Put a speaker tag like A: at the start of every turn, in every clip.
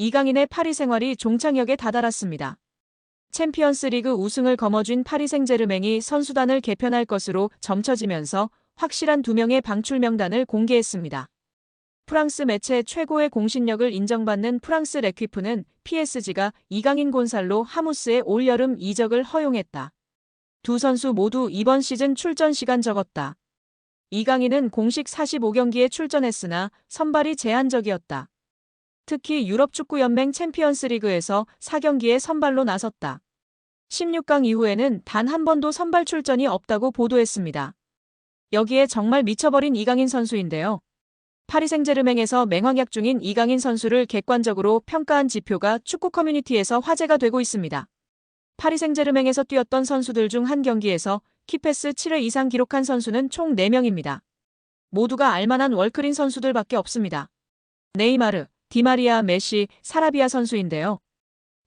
A: 이강인의 파리 생활이 종착역에 다다랐습니다. 챔피언스리그 우승을 거머쥔 파리 생제르맹이 선수단을 개편할 것으로 점쳐지면서 확실한 2명의 방출 명단을 공개했습니다. 프랑스 매체 최고의 공신력을 인정받는 프랑스 레퀴프는 PSG가 이강인 곤살로 하무스의 올여름 이적을 허용했다. 두 선수 모두 이번 시즌 출전 시간 적었다. 이강인은 공식 45경기에 출전했으나 선발이 제한적이었다. 특히 유럽축구연맹 챔피언스리그에서 4경기에 선발로 나섰다. 16강 이후에는 단 한 번도 선발 출전이 없다고 보도했습니다. 여기에 정말 미쳐버린 이강인 선수인데요. 파리 생제르맹에서 맹활약 중인 이강인 선수를 객관적으로 평가한 지표가 축구 커뮤니티에서 화제가 되고 있습니다. 파리 생제르맹에서 뛰었던 선수들 중 한 경기에서 키패스 7회 이상 기록한 선수는 총 4명입니다. 모두가 알만한 월클인 선수들밖에 없습니다. 네이마르, 디마리아, 메시, 사라비아 선수인데요.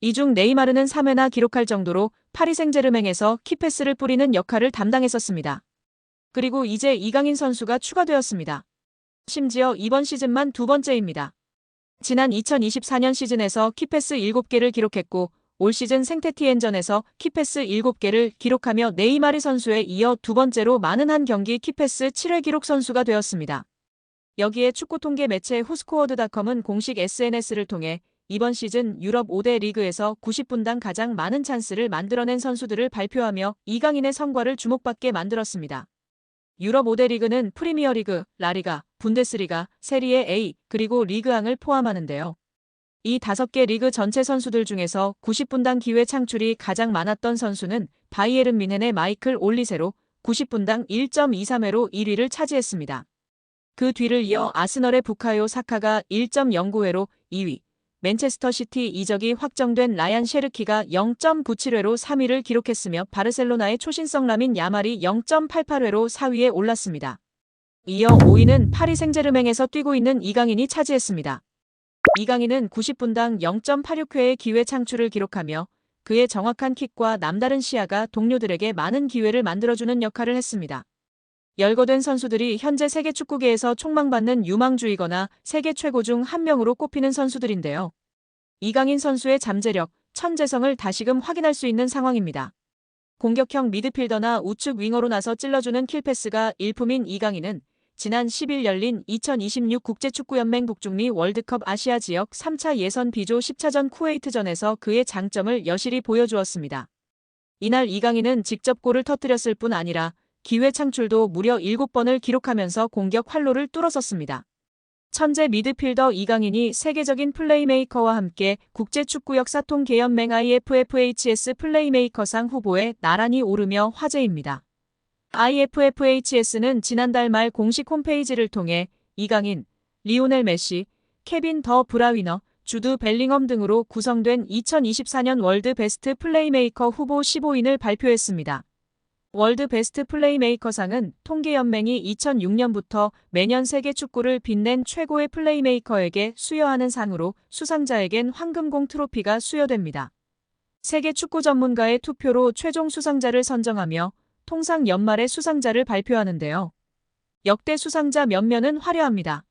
A: 이 중 네이마르는 3회나 기록할 정도로 파리 생제르맹에서 키패스를 뿌리는 역할을 담당했었습니다. 그리고 이제 이강인 선수가 추가되었습니다. 심지어 이번 시즌만 2번째입니다. 지난 2024년 시즌에서 키패스 7개를 기록했고 올 시즌 생테티엔전에서 키패스 7개를 기록하며 네이마르 선수에 이어 2번째로 많은 한 경기 키패스 7회 기록 선수가 되었습니다. 여기에 축구 통계 매체 후스코어드닷컴은 공식 SNS를 통해 이번 시즌 유럽 5대 리그에서 90분당 가장 많은 찬스를 만들어낸 선수들을 발표하며 이강인의 성과를 주목받게 만들었습니다. 유럽 5대 리그는 프리미어리그, 라리가, 분데스리가, 세리에 A, 그리고 리그앙을 포함하는데요. 이 5개 리그 전체 선수들 중에서 90분당 기회 창출이 가장 많았던 선수는 바이에른 뮌헨의 마이클 올리세로 90분당 1.23회로 1위를 차지했습니다. 그 뒤를 이어 아스널의 부카요 사카가 1.09회로 2위, 맨체스터 시티 이적이 확정된 라얀 셰르키가 0.97회로 3위를 기록했으며 바르셀로나의 초신성 라민 야말이 0.88회로 4위에 올랐습니다. 이어 5위는 파리 생제르맹에서 뛰고 있는 이강인이 차지했습니다. 이강인은 90분당 0.86회의 기회 창출을 기록하며 그의 정확한 킥과 남다른 시야가 동료들에게 많은 기회를 만들어주는 역할을 했습니다. 열거된 선수들이 현재 세계 축구계에서 촉망받는 유망주이거나 세계 최고 중 한 명으로 꼽히는 선수들인데요. 이강인 선수의 잠재력, 천재성을 다시금 확인할 수 있는 상황입니다. 공격형 미드필더나 우측 윙어로 나서 찔러주는 킬패스가 일품인 이강인은 지난 10일 열린 2026 국제축구연맹 북중미 월드컵 아시아 지역 3차 예선 B조 10차전 쿠웨이트전에서 그의 장점을 여실히 보여주었습니다. 이날 이강인은 직접 골을 터뜨렸을 뿐 아니라 기회 창출도 무려 7번을 기록하면서 공격 활로를 뚫어섰습니다. 천재 미드필더 이강인이 세계적인 플레이메이커와 함께 국제축구 역사통 계연맹 IFFHS 플레이메이커상 후보에 나란히 오르며 화제입니다. IFFHS는 지난달 말 공식 홈페이지를 통해 이강인, 리오넬 메시, 케빈 더 브라위너, 주드 벨링엄 등으로 구성된 2024년 월드 베스트 플레이메이커 후보 15인을 발표했습니다. 월드 베스트 플레이메이커상은 통계연맹이 2006년부터 매년 세계 축구를 빛낸 최고의 플레이메이커에게 수여하는 상으로 수상자에겐 황금공 트로피가 수여됩니다. 세계 축구 전문가의 투표로 최종 수상자를 선정하며 통상 연말에 수상자를 발표하는데요. 역대 수상자 면면은 화려합니다.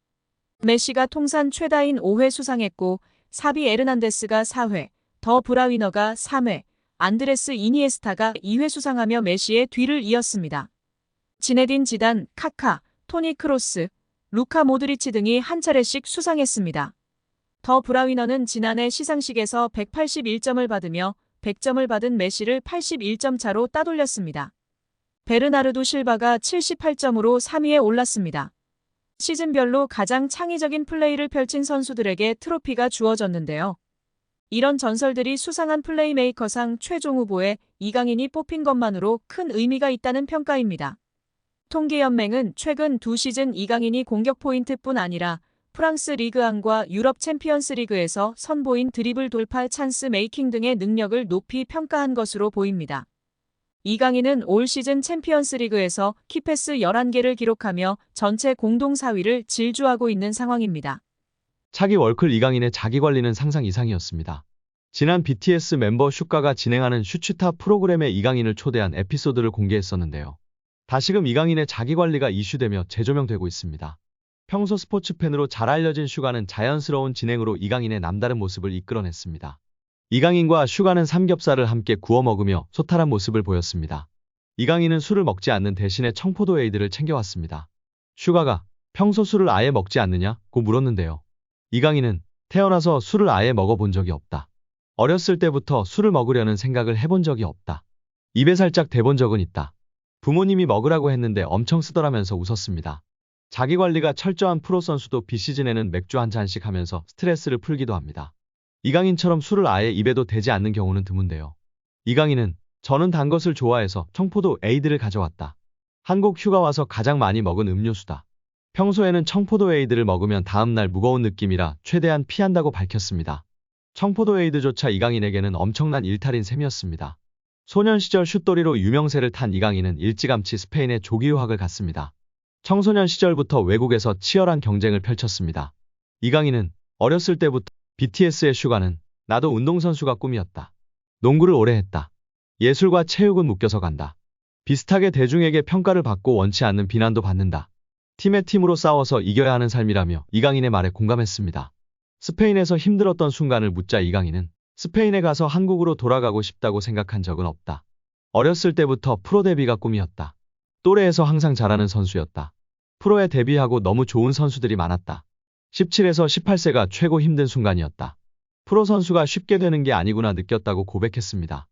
A: 메시가 통산 최다인 5회 수상했고 사비 에르난데스가 4회, 더 브라위너가 3회, 안드레스 이니에스타가 2회 수상하며 메시의 뒤를 이었습니다. 지네딘 지단, 카카, 토니 크로스, 루카 모드리치 등이 한 차례씩 수상했습니다. 더 브라위너는 지난해 시상식에서 181점을 받으며 100점을 받은 메시를 81점 차로 따돌렸습니다. 베르나르도 실바가 78점으로 3위에 올랐습니다. 시즌별로 가장 창의적인 플레이를 펼친 선수들에게 트로피가 주어졌는데요. 이런 전설들이 수상한 플레이메이커상 최종 후보에 이강인이 뽑힌 것만으로 큰 의미가 있다는 평가입니다. 통계연맹은 최근 2시즌 이강인이 공격 포인트뿐 아니라 프랑스 리그앙과 유럽 챔피언스 리그에서 선보인 드리블 돌파 찬스 메이킹 등의 능력을 높이 평가한 것으로 보입니다. 이강인은 올 시즌 챔피언스 리그에서 키패스 11개를 기록하며 전체 공동 4위를 질주하고 있는 상황입니다.
B: 차기 월클 이강인의 자기관리는 상상 이상이었습니다. 지난 BTS 멤버 슈가가 진행하는 슈츠타 프로그램에 이강인을 초대한 에피소드를 공개했었는데요. 다시금 이강인의 자기관리가 이슈되며 재조명되고 있습니다. 평소 스포츠팬으로 잘 알려진 슈가는 자연스러운 진행으로 이강인의 남다른 모습을 이끌어냈습니다. 이강인과 슈가는 삼겹살을 함께 구워 먹으며 소탈한 모습을 보였습니다. 이강인은 술을 먹지 않는 대신에 청포도 에이드를 챙겨왔습니다. 슈가가 평소 술을 아예 먹지 않느냐고 물었는데요. 이강인은 태어나서 술을 아예 먹어본 적이 없다. 어렸을 때부터 술을 먹으려는 생각을 해본 적이 없다. 입에 살짝 대본 적은 있다. 부모님이 먹으라고 했는데 엄청 쓰더라면서 웃었습니다. 자기관리가 철저한 프로선수도 비시즌에는 맥주 한 잔씩 하면서 스트레스를 풀기도 합니다. 이강인처럼 술을 아예 입에도 대지 않는 경우는 드문데요. 이강인은 저는 단 것을 좋아해서 청포도 에이드를 가져왔다. 한국 휴가 와서 가장 많이 먹은 음료수다. 평소에는 청포도 에이드를 먹으면 다음날 무거운 느낌이라 최대한 피한다고 밝혔습니다. 청포도 에이드조차 이강인에게는 엄청난 일탈인 셈이었습니다. 소년 시절 슛돌이로 유명세를 탄 이강인은 일찌감치 스페인에 조기 유학을 갔습니다. 청소년 시절부터 외국에서 치열한 경쟁을 펼쳤습니다. 이강인은 어렸을 때부터 BTS의 슈가는 나도 운동선수가 꿈이었다. 농구를 오래 했다. 예술과 체육은 묶여서 간다. 비슷하게 대중에게 평가를 받고 원치 않는 비난도 받는다. 팀의 팀으로 싸워서 이겨야 하는 삶이라며 이강인의 말에 공감했습니다. 스페인에서 힘들었던 순간을 묻자 이강인은 스페인에 가서 한국으로 돌아가고 싶다고 생각한 적은 없다. 어렸을 때부터 프로 데뷔가 꿈이었다. 또래에서 항상 잘하는 선수였다. 프로에 데뷔하고 너무 좋은 선수들이 많았다. 17에서 18세가 최고 힘든 순간이었다. 프로 선수가 쉽게 되는 게 아니구나 느꼈다고 고백했습니다.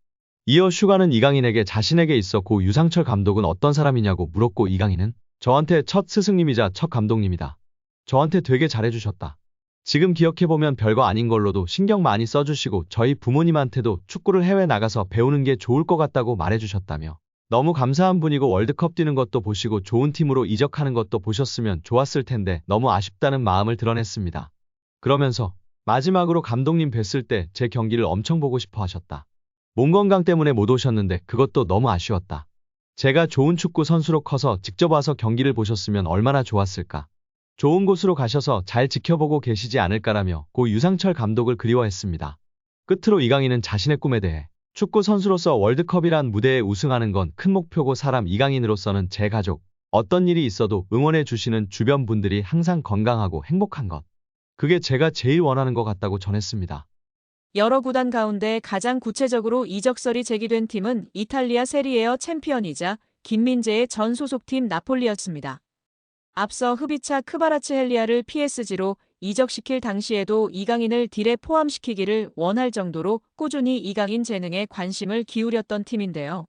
B: 이어 슈가는 이강인에게 자신에게 있어 고 유상철 감독은 어떤 사람이냐고 물었고 이강인은 저한테 첫 스승님이자 첫 감독님이다. 저한테 되게 잘해주셨다. 지금 기억해보면 별거 아닌 걸로도 신경 많이 써주시고 저희 부모님한테도 축구를 해외 나가서 배우는 게 좋을 것 같다고 말해주셨다며 너무 감사한 분이고 월드컵 뛰는 것도 보시고 좋은 팀으로 이적하는 것도 보셨으면 좋았을 텐데 너무 아쉽다는 마음을 드러냈습니다. 그러면서 마지막으로 감독님 뵀을 때 제 경기를 엄청 보고 싶어 하셨다. 몸 건강 때문에 못 오셨는데 그것도 너무 아쉬웠다. 제가 좋은 축구 선수로 커서 직접 와서 경기를 보셨으면 얼마나 좋았을까. 좋은 곳으로 가셔서 잘 지켜보고 계시지 않을까라며 고 유상철 감독을 그리워했습니다. 끝으로 이강인은 자신의 꿈에 대해 축구 선수로서 월드컵이란 무대에 우승하는 건 큰 목표고 사람 이강인으로서는 제 가족, 어떤 일이 있어도 응원해 주시는 주변 분들이 항상 건강하고 행복한 것. 그게 제가 제일 원하는 것 같다고 전했습니다.
A: 여러 구단 가운데 가장 구체적으로 이적설이 제기된 팀은 이탈리아 세리에어 챔피언이자 김민재의 전 소속팀 나폴리였습니다. 앞서 흡이차 크바라츠헬리아를 PSG로 이적시킬 당시에도 이강인을 딜에 포함시키기를 원할 정도로 꾸준히 이강인 재능에 관심을 기울였던 팀인데요.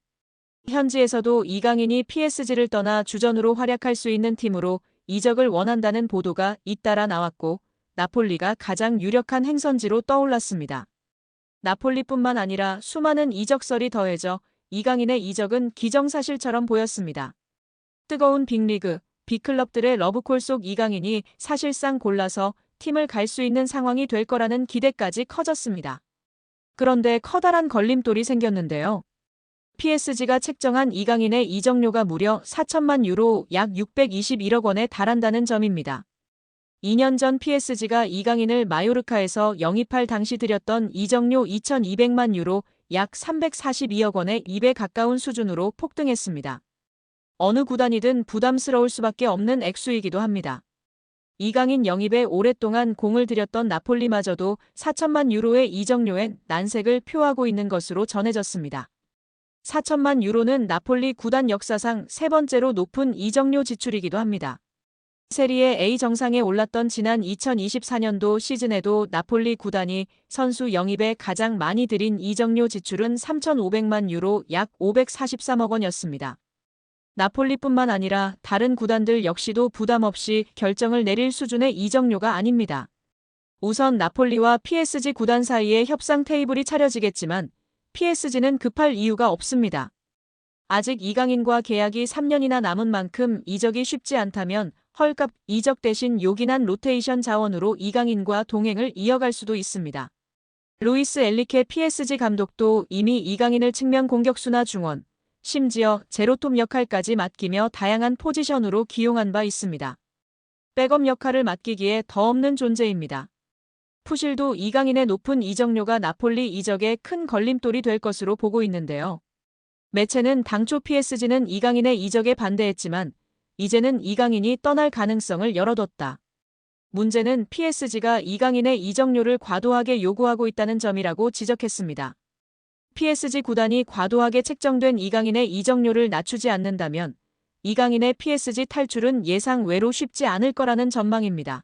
A: 현지에서도 이강인이 PSG를 떠나 주전으로 활약할 수 있는 팀으로 이적을 원한다는 보도가 잇따라 나왔고 나폴리가 가장 유력한 행선지로 떠올랐습니다. 나폴리뿐만 아니라 수많은 이적설이 더해져 이강인의 이적은 기정사실처럼 보였습니다. 뜨거운 빅리그, 빅클럽들의 러브콜 속 이강인이 사실상 골라서 팀을 갈 수 있는 상황이 될 거라는 기대까지 커졌습니다. 그런데 커다란 걸림돌이 생겼는데요. PSG가 책정한 이강인의 이적료가 무려 4천만 유로 약 621억 원에 달한다는 점입니다. 2년 전 PSG가 이강인을 마요르카에서 영입할 당시 들였던 이적료 2,200만 유로 약 342억 원에 2배 가까운 수준으로 폭등했습니다. 어느 구단이든 부담스러울 수밖에 없는 액수이기도 합니다. 이강인 영입에 오랫동안 공을 들였던 나폴리마저도 4천만 유로의 이적료엔 난색을 표하고 있는 것으로 전해졌습니다. 4천만 유로는 나폴리 구단 역사상 세 번째로 높은 이적료 지출이기도 합니다. 세리에 A 정상에 올랐던 지난 2024년도 시즌에도 나폴리 구단이 선수 영입에 가장 많이 들인 이적료 지출은 3,500만 유로 약 543억 원이었습니다. 나폴리뿐만 아니라 다른 구단들 역시도 부담 없이 결정을 내릴 수준의 이적료가 아닙니다. 우선 나폴리와 PSG 구단 사이에 협상 테이블이 차려지겠지만 PSG는 급할 이유가 없습니다. 아직 이강인과 계약이 3년이나 남은 만큼 이적이 쉽지 않다면 헐값 이적 대신 요긴한 로테이션 자원으로 이강인과 동행을 이어갈 수도 있습니다. 루이스 엘리케 PSG 감독도 이미 이강인을 측면 공격수나 중원, 심지어 제로톱 역할까지 맡기며 다양한 포지션으로 기용한 바 있습니다. 백업 역할을 맡기기에 더 없는 존재입니다. 푸실도 이강인의 높은 이적료가 나폴리 이적에 큰 걸림돌이 될 것으로 보고 있는데요. 매체는 당초 PSG는 이강인의 이적에 반대했지만 이제는 이강인이 떠날 가능성을 열어뒀다. 문제는 PSG가 이강인의 이적료를 과도하게 요구하고 있다는 점이라고 지적했습니다. PSG 구단이 과도하게 책정된 이강인의 이적료를 낮추지 않는다면 이강인의 PSG 탈출은 예상 외로 쉽지 않을 거라는 전망입니다.